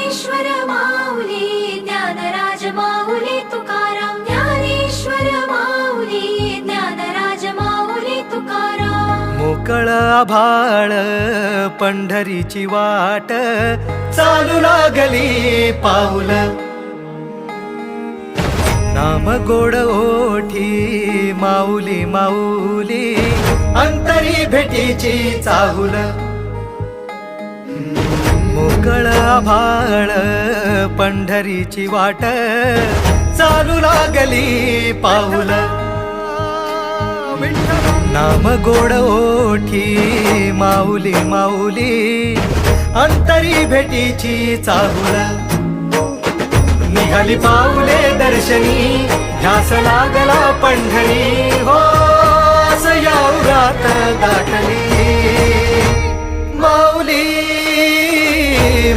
ज्ञानेश्वर माऊली ज्ञानराज माऊली तुकाराम ज्ञानेश्वर माऊली ज्ञानराज माऊली तुकाराम मोकळ आभाळ पंढरीची वाट चालू लागली पाऊल नाम गोड ओठी माऊली माऊली अंतरी भेटीची चाहुल मोकळ आभाळ पंढरीची वाट चालू लागली पाऊल नाम गोड ओठी माऊली माऊली अंतरी भेटीची चाहुल निघाली पाऊले दर्शनी ध्यास लागला पंढरी हो याउरात दाटली माऊली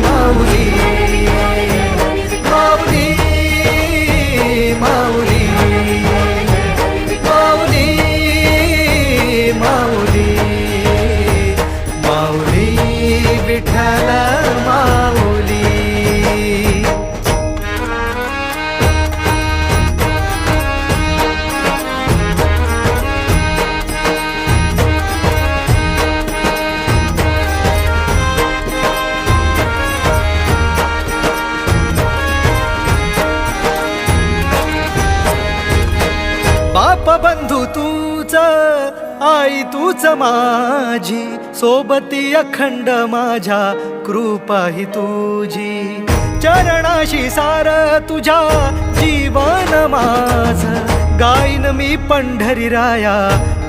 माऊली माऊली माऊली माऊली माऊली माऊली विठ्ठल माऊली बाप बंधू तूच आई तूच माझी सोबती अखंड माझ्या कृपा ही तुझी चरणाशी सार तुझ्या जीवन माझ गाईन मी पंढरी राया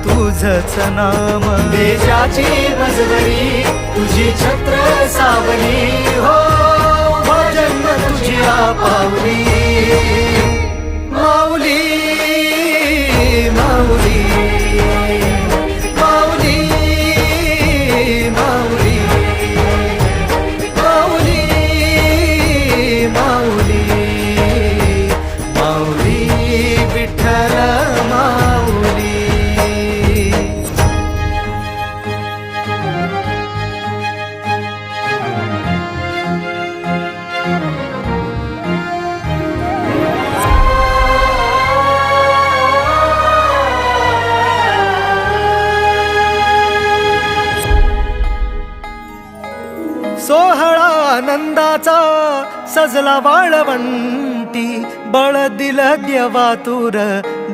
तुझच नाम देशाची मजबरी तुझी छत्र सावली हो भजन तुझी पावली माऊली माऊली माऊली माऊली माऊली माऊली माऊली विठ्ठल माऊली सोहळा आनंदाचा सजला वाळवंटी बळ दिलं देवातुर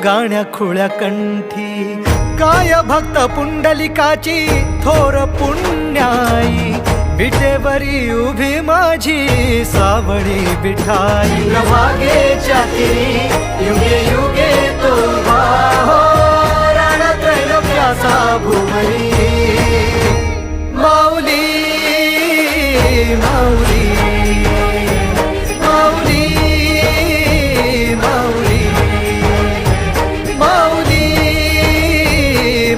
गाण्या खुळ्या कंठी काय भक्त पुंडलिकाची थोर पुण्याई विटेवरी उभी माझी सावळी विठाई प्रभागेच्या तिरी युगे युगे तो हो राण त्रैलोक्याचा भुवरी माऊली माऊली माऊली माऊली माऊली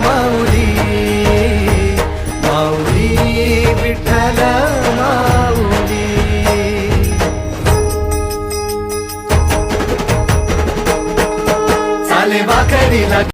माऊली माऊली विठ्ठल